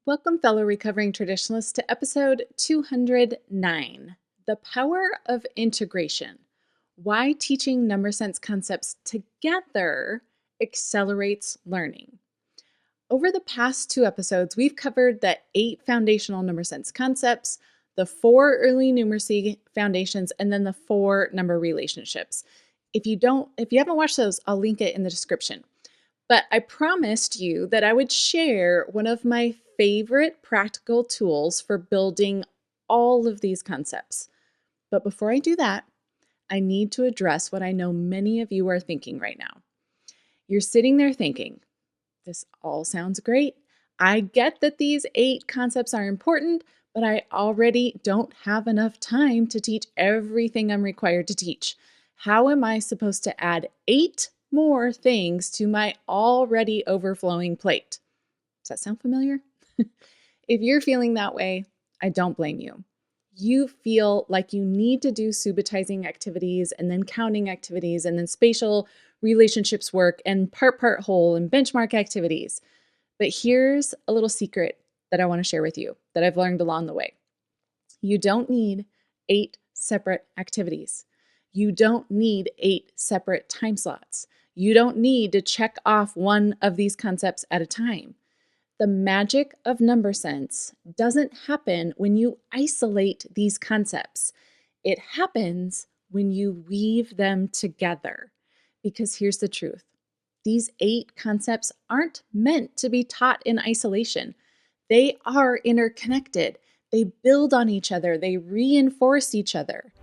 Welcome, fellow recovering traditionalists, to episode 209, The Power of Integration. Why teaching number sense concepts together accelerates learning. Over the past two episodes, we've covered the 8 foundational number sense concepts, the 4 early numeracy foundations, and then the 4 number relationships. If you haven't watched those, I'll link it in the description. But I promised you that I would share one of my favorite practical tools for building all of these concepts. But before I do that, I need to address what I know many of you are thinking right now. You're sitting there thinking, this all sounds great. I get that these 8 concepts are important, but I already don't have enough time to teach everything I'm required to teach. How am I supposed to add 8 more things to my already overflowing plate? Does that sound familiar? If you're feeling that way, I don't blame you. You feel like you need to do subitizing activities and then counting activities and then spatial relationships work and part whole and benchmark activities. But here's a little secret that I want to share with you that I've learned along the way. You don't need 8 separate activities. You don't need 8 separate time slots. You don't need to check off one of these concepts at a time. The magic of number sense doesn't happen when you isolate these concepts. It happens when you weave them together. Because here's the truth. These 8 concepts aren't meant to be taught in isolation. They are interconnected. They build on each other. They reinforce each other.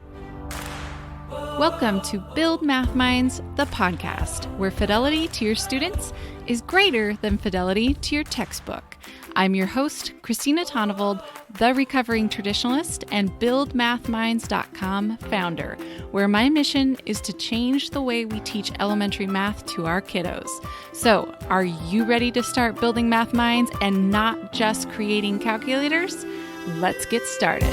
Welcome to Build Math Minds, the podcast, where fidelity to your students is greater than fidelity to your textbook. I'm your host, Christina Tonnevold, the recovering traditionalist and BuildMathMinds.com founder, where my mission is to change the way we teach elementary math to our kiddos. So, are you ready to start building math minds and not just creating calculators? Let's get started.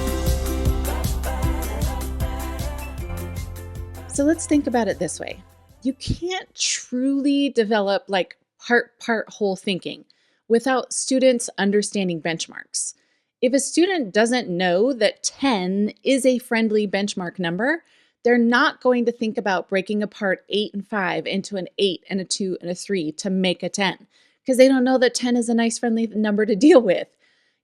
So let's think about it this way. You can't truly develop part whole thinking without students understanding benchmarks. If a student doesn't know that 10 is a friendly benchmark number, they're not going to think about breaking apart 8 and 5 into an 8 and a 2 and a 3 to make a 10, because they don't know that 10 is a nice friendly number to deal with.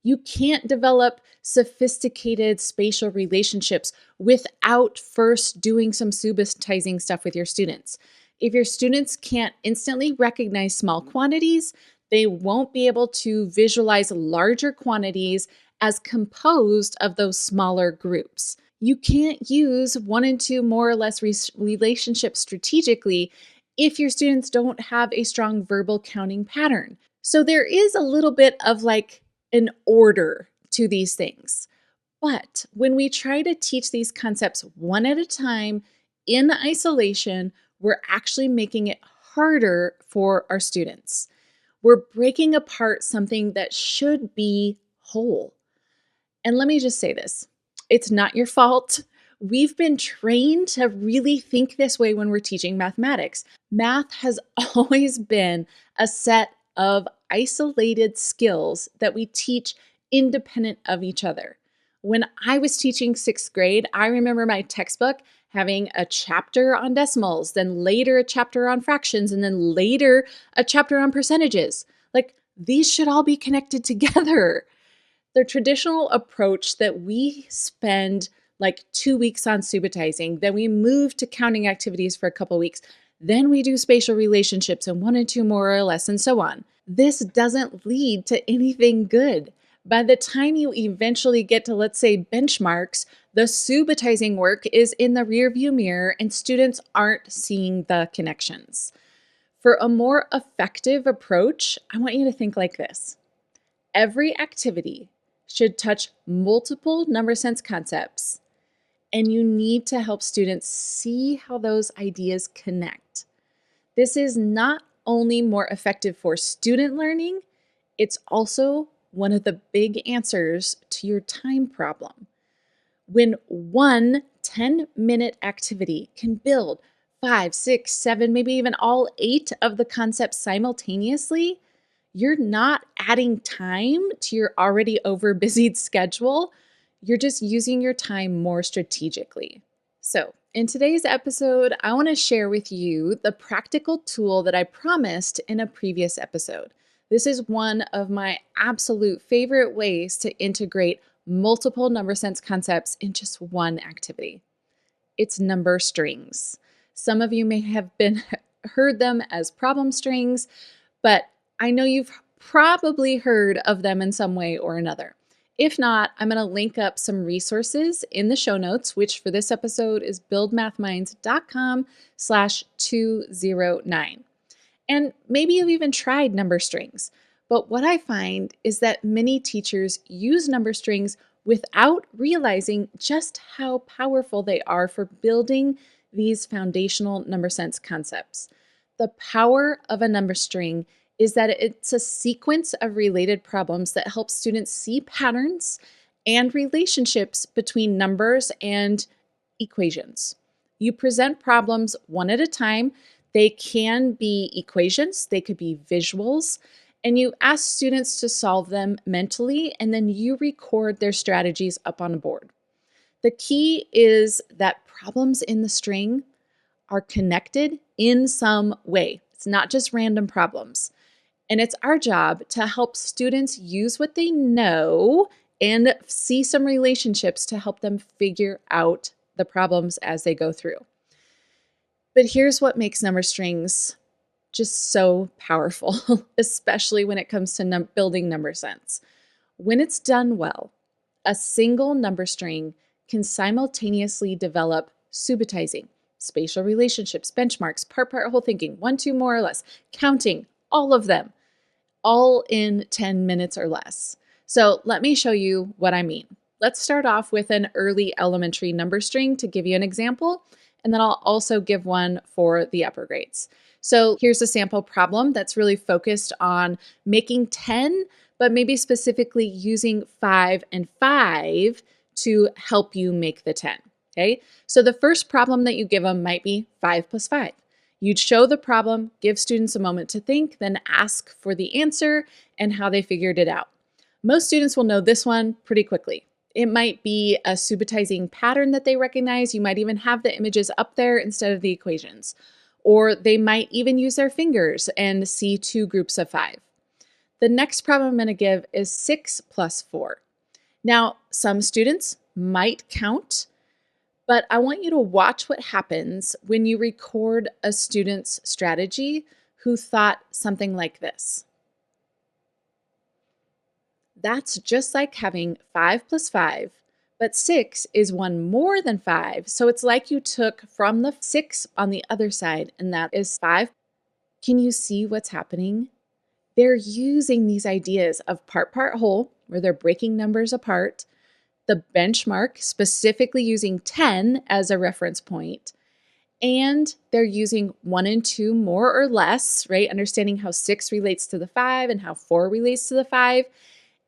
You can't develop sophisticated spatial relationships without first doing some subitizing stuff with your students. If your students can't instantly recognize small quantities, they won't be able to visualize larger quantities as composed of those smaller groups. You can't use 1 and 2 more or less relationships strategically if your students don't have a strong verbal counting pattern. So there is a little bit of an order to these things. But when we try to teach these concepts one at a time in isolation, we're actually making it harder for our students. We're breaking apart something that should be whole. And let me just say this, it's not your fault. We've been trained to really think this way when we're teaching mathematics. Math has always been a set of isolated skills that we teach independent of each other. When I was teaching 6th grade, I remember my textbook having a chapter on decimals, then later a chapter on fractions, and then later a chapter on percentages. These should all be connected together. The traditional approach that we spend 2 weeks on subitizing, then we move to counting activities for a couple weeks, then we do spatial relationships and 1 and 2 more or less, and so on. This doesn't lead to anything good. By the time you eventually get to, let's say, benchmarks, the subitizing work is in the rearview mirror and students aren't seeing the connections. For a more effective approach, I want you to think like this. Every activity should touch multiple number sense concepts, and you need to help students see how those ideas connect. This is not only more effective for student learning, it's also one of the big answers to your time problem. When one 10-minute activity can build 5, 6, 7, maybe even all 8 of the concepts simultaneously, you're not adding time to your already over busied schedule. You're just using your time more strategically. So, in today's episode, I want to share with you the practical tool that I promised in a previous episode. This is one of my absolute favorite ways to integrate multiple number sense concepts in just one activity. It's number strings. Some of you may have been heard them as problem strings, but I know you've probably heard of them in some way or another. If not, I'm going to link up some resources in the show notes, which for this episode is buildmathminds.com/209. And maybe you've even tried number strings. But what I find is that many teachers use number strings without realizing just how powerful they are for building these foundational number sense concepts. The power of a number string is that it's a sequence of related problems that help students see patterns and relationships between numbers and equations. You present problems one at a time. They can be equations, they could be visuals, and you ask students to solve them mentally, and then you record their strategies up on a board. The key is that problems in the string are connected in some way. It's not just random problems. And it's our job to help students use what they know and see some relationships to help them figure out the problems as they go through. But here's what makes number strings just so powerful, especially when it comes to building number sense. When it's done well, a single number string can simultaneously develop subitizing, spatial relationships, benchmarks, part, whole thinking, one, two, more or less, counting, all of them, all in 10 minutes or less. So let me show you what I mean. Let's start off with an early elementary number string to give you an example, and then I'll also give one for the upper grades. So here's a sample problem that's really focused on making 10, but maybe specifically using 5 and 5 to help you make the 10, okay? So the first problem that you give them might be 5 plus 5. You'd show the problem, give students a moment to think, then ask for the answer and how they figured it out. Most students will know this one pretty quickly. It might be a subitizing pattern that they recognize. You might even have the images up there instead of the equations. Or they might even use their fingers and see two groups of 5. The next problem I'm going to give is 6 plus 4. Now, some students might count, but I want you to watch what happens when you record a student's strategy who thought something like this. That's just like having 5 plus 5, but 6 is one more than 5. So it's like you took from the 6 on the other side, and that is 5. Can you see what's happening? They're using these ideas of part, whole, where they're breaking numbers apart, the benchmark, specifically using 10 as a reference point, and they're using 1 and 2 more or less, right? Understanding how 6 relates to the 5 and how 4 relates to the 5.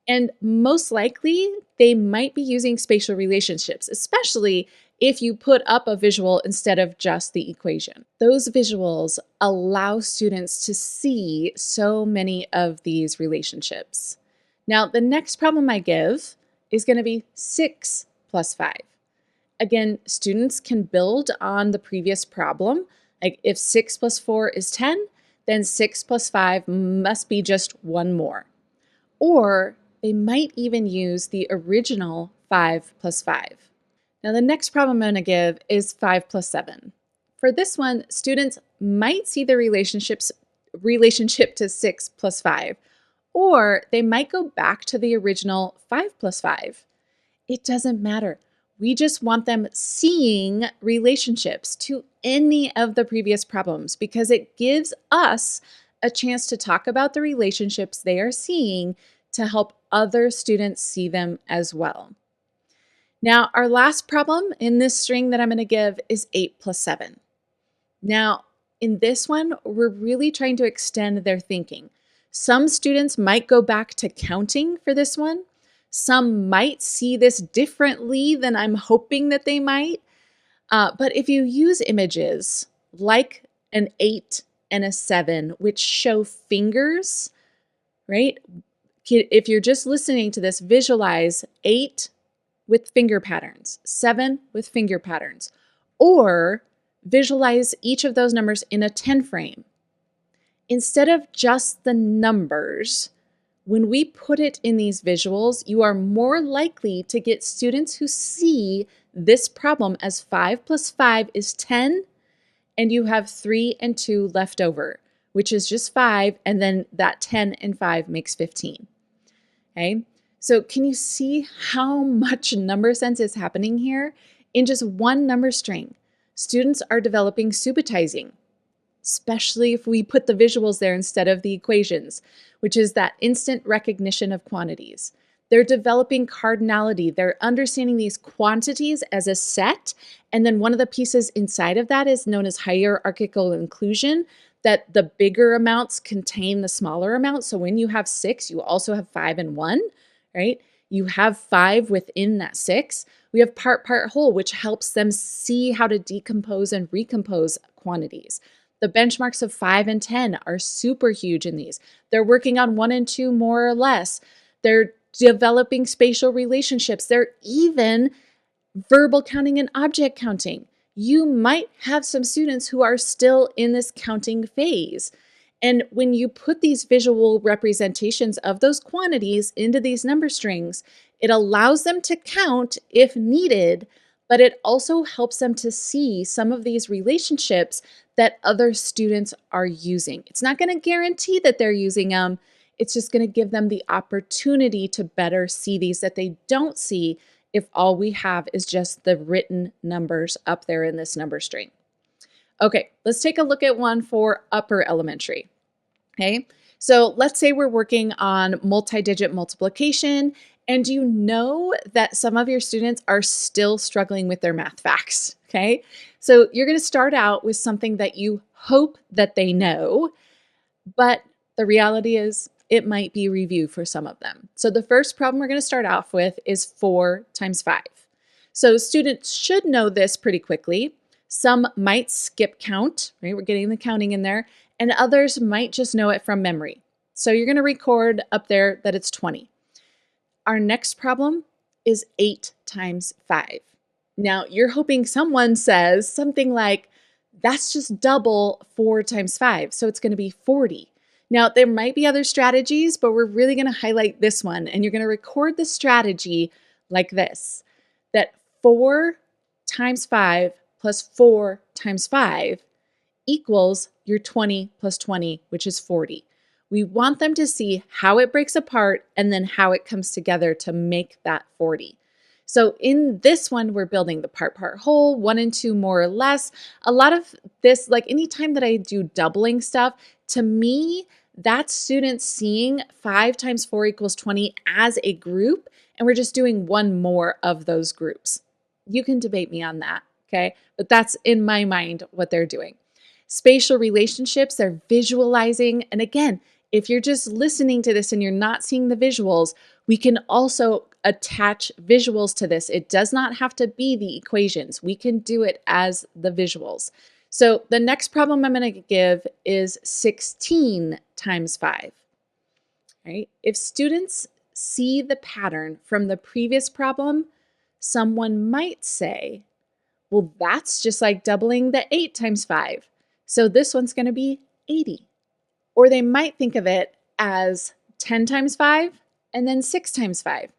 And most likely, they might be using spatial relationships, especially if you put up a visual instead of just the equation. Those visuals allow students to see so many of these relationships. Now, the next problem I give is going to be 6 plus 5. Again, students can build on the previous problem. Like if 6 plus 4 is 10, then 6 plus 5 must be just one more. Or they might even use the original 5 plus 5. Now the next problem I'm going to give is 5 plus 7. For this one, students might see the relationship to 6 plus 5, or they might go back to the original 5 plus 5. It doesn't matter. We just want them seeing relationships to any of the previous problems because it gives us a chance to talk about the relationships they are seeing to help other students see them as well. Now, our last problem in this string that I'm going to give is 8 plus 7. Now, in this one, we're really trying to extend their thinking. Some students might go back to counting for this one. Some might see this differently than I'm hoping that they might. But if you use images like an 8 and a 7, which show fingers, right? If you're just listening to this, visualize 8 with finger patterns, 7 with finger patterns, or visualize each of those numbers in a 10 frame. Instead of just the numbers, when we put it in these visuals, you are more likely to get students who see this problem as 5 plus 5 is 10, and you have 3 and 2 left over, which is just 5, and then that 10 and 5 makes 15. Okay, so can you see how much number sense is happening here? In just one number string, students are developing subitizing, especially if we put the visuals there instead of the equations, which is that instant recognition of quantities. They're developing cardinality. They're understanding these quantities as a set, and then one of the pieces inside of that is known as hierarchical inclusion, that the bigger amounts contain the smaller amounts. So when you have 6, you also have 5 and 1, right? You have 5 within that 6. We have part whole, which helps them see how to decompose and recompose quantities. The benchmarks of 5 and 10 are super huge in these. They're working on 1 and 2 more or less. They're developing spatial relationships. They're even verbal counting and object counting. You might have some students who are still in this counting phase. And when you put these visual representations of those quantities into these number strings, it allows them to count if needed, but it also helps them to see some of these relationships that other students are using. It's not going to guarantee that they're using them. It's just going to give them the opportunity to better see these that they don't see if all we have is just the written numbers up there in this number string. Okay, let's take a look at one for upper elementary. Okay, so let's say we're working on multi-digit multiplication, and you know that some of your students are still struggling with their math facts. Okay, so you're going to start out with something that you hope that they know, but the reality is it might be review for some of them. So the first problem we're going to start off with is 4 times 5. So students should know this pretty quickly. Some might skip count, right? We're getting the counting in there, and others might just know it from memory. So you're going to record up there that it's 20. Our next problem is 8 times 5. Now, you're hoping someone says something like, that's just double 4 times 5, so it's going to be 40. Now, there might be other strategies, but we're really going to highlight this one, and you're going to record the strategy like this, that 4 times 5 plus 4 times 5 equals your 20 plus 20, which is 40. We want them to see how it breaks apart and then how it comes together to make that 40. So in this one, we're building the part whole, 1 and 2 more or less. A lot of this, like anytime that I do doubling stuff, to me, that's students seeing 5 times 4 equals 20 as a group, and we're just doing one more of those groups. You can debate me on that, okay? But that's in my mind what they're doing. Spatial relationships, they're visualizing. And again, if you're just listening to this and you're not seeing the visuals, we can also attach visuals to this. It does not have to be the equations. We can do it as the visuals. So the next problem I'm going to give is 16 times 5. Right? If students see the pattern from the previous problem, someone might say, well, that's just like doubling the 8 times 5. So this one's going to be 80. Or they might think of it as 10 times 5 and then 6 times 5.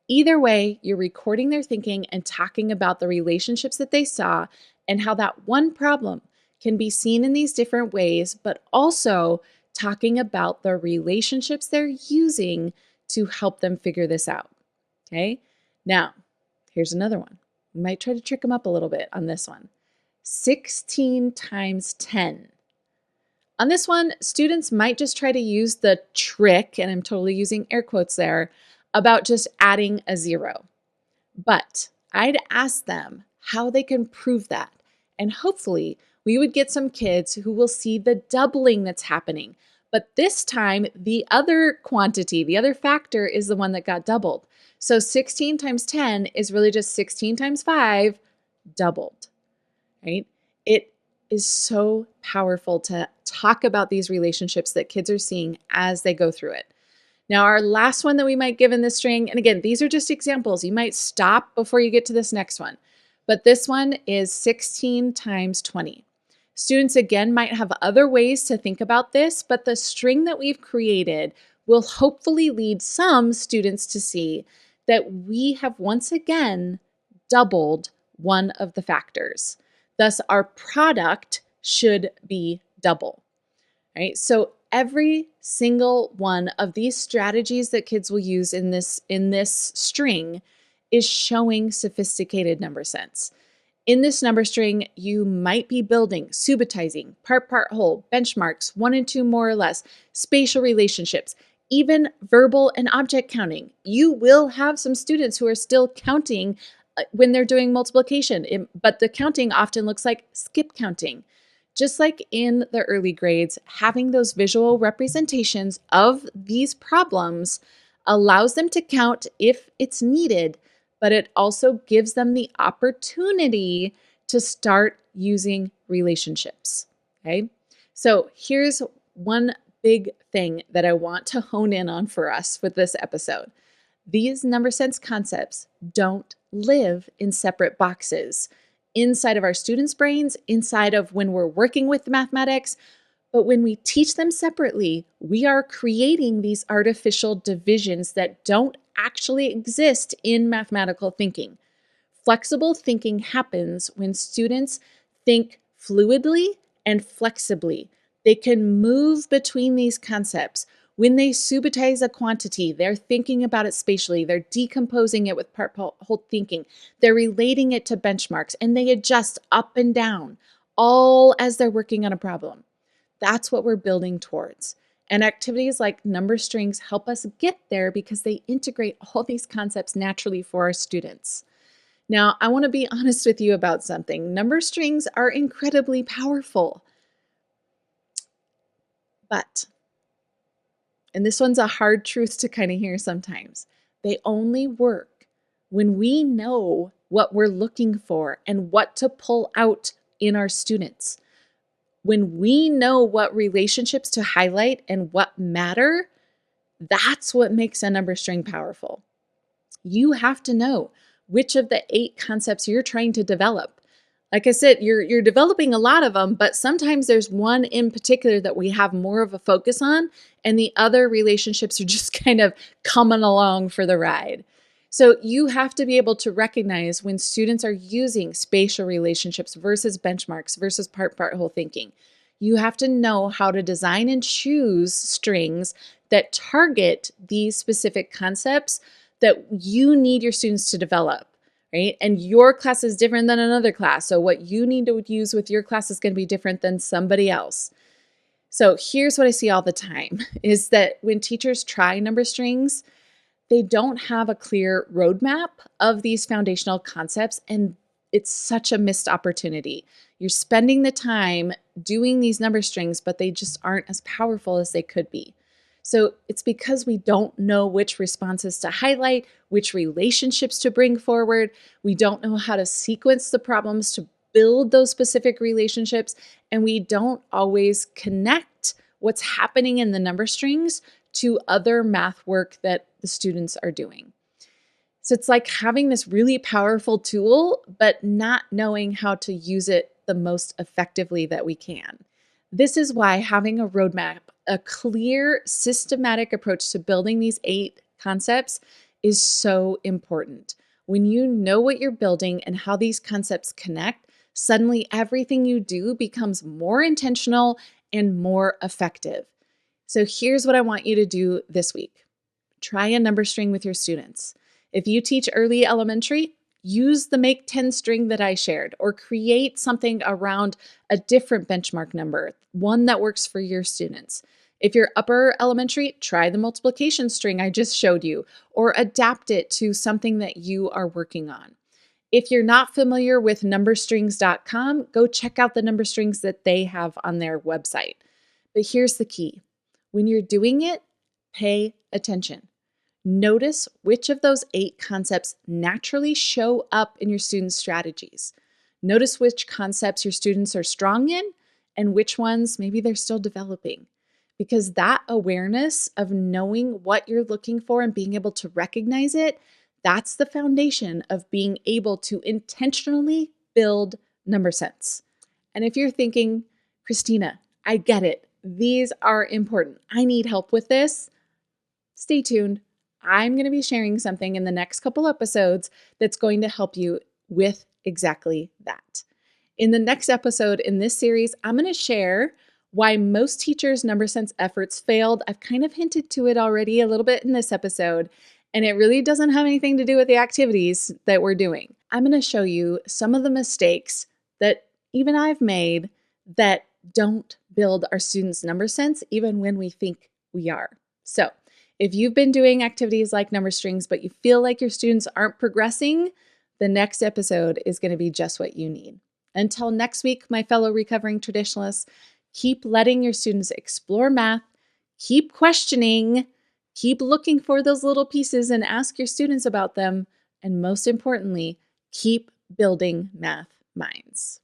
Either way, you're recording their thinking and talking about the relationships that they saw and how that one problem can be seen in these different ways, but also talking about the relationships they're using to help them figure this out. Okay? Now, here's another one. We might try to trick them up a little bit on this one. 16 times 10. On this one, students might just try to use the trick, and I'm totally using air quotes there, about just adding a 0. But I'd ask them how they can prove that. And hopefully we would get some kids who will see the doubling that's happening. But this time, the other quantity, the other factor is the one that got doubled. So 16 times 10 is really just 16 times 5 doubled, right? It is so powerful to talk about these relationships that kids are seeing as they go through it. Now, our last one that we might give in this string, and again, these are just examples. You might stop before you get to this next one, but this one is 16 times 20. Students, again, might have other ways to think about this, but the string that we've created will hopefully lead some students to see that we have once again doubled one of the factors. Thus, our product should be double, right? So every single one of these strategies that kids will use in this string is showing sophisticated number sense. In this number string, you might be building subitizing, part, whole, benchmarks, 1 and 2 more or less, spatial relationships, even verbal and object counting. You will have some students who are still counting when they're doing multiplication, but the counting often looks like skip counting. Just like in the early grades, having those visual representations of these problems allows them to count if it's needed, but it also gives them the opportunity to start using relationships, okay? So here's one big thing that I want to hone in on for us with this episode. These number sense concepts don't live in separate boxes inside of our students' brains, inside of when we're working with mathematics. But when we teach them separately, we are creating these artificial divisions that don't actually exist in mathematical thinking. Flexible thinking happens when students think fluidly and flexibly. They can move between these concepts. When they subitize a quantity, they're thinking about it spatially. They're decomposing it with part-whole thinking. They're relating it to benchmarks, and they adjust up and down, all as they're working on a problem. That's what we're building towards. And activities like number strings help us get there because they integrate all these concepts naturally for our students. Now, I want to be honest with you about something. Number strings are incredibly powerful. But, and this one's a hard truth to kind of hear sometimes, they only work when we know what we're looking for and what to pull out in our students. When we know what relationships to highlight and what matter, that's what makes a number string powerful. You have to know which of the 8 concepts you're trying to develop. Like I said, you're developing a lot of them, but sometimes there's one in particular that we have more of a focus on, and the other relationships are just kind of coming along for the ride. So you have to be able to recognize when students are using spatial relationships versus benchmarks versus part-whole thinking. You have to know how to design and choose strings that target these specific concepts that you need your students to develop, right? And your class is different than another class. So what you need to use with your class is going to be different than somebody else. So here's what I see all the time is that when teachers try number strings, they don't have a clear roadmap of these foundational concepts, and it's such a missed opportunity. You're spending the time doing these number strings, but they just aren't as powerful as they could be. So it's because we don't know which responses to highlight, which relationships to bring forward. We don't know how to sequence the problems to build those specific relationships, and we don't always connect what's happening in the number strings to other math work that the students are doing. So it's like having this really powerful tool, but not knowing how to use it the most effectively that we can. This is why having a roadmap, a clear, systematic approach to building these 8 concepts is so important. When you know what you're building and how these concepts connect, suddenly everything you do becomes more intentional and more effective. So here's what I want you to do this week. Try a number string with your students. If you teach early elementary, use the Make 10 string that I shared, or create something around a different benchmark number, one that works for your students. If you're upper elementary, try the multiplication string I just showed you, or adapt it to something that you are working on. If you're not familiar with numberstrings.com, go check out the number strings that they have on their website. But here's the key. When you're doing it, pay attention. Notice which of those 8 concepts naturally show up in your students' strategies. Notice which concepts your students are strong in and which ones maybe they're still developing. because that awareness of knowing what you're looking for and being able to recognize it, that's the foundation of being able to intentionally build number sense. And if you're thinking, Christina, I get it. These are important. I need help with this. Stay tuned. I'm going to be sharing something in the next couple episodes that's going to help you with exactly that. In the next episode in this series, I'm going to share why most teachers' number sense efforts failed. I've kind of hinted to it already a little bit in this episode, and it really doesn't have anything to do with the activities that we're doing. I'm going to show you some of the mistakes that even I've made that don't build our students' number sense, even when we think we are. So, if you've been doing activities like number strings, but you feel like your students aren't progressing, the next episode is going to be just what you need. Until next week, my fellow recovering traditionalists, keep letting your students explore math, keep questioning, keep looking for those little pieces and ask your students about them, and most importantly, keep building math minds.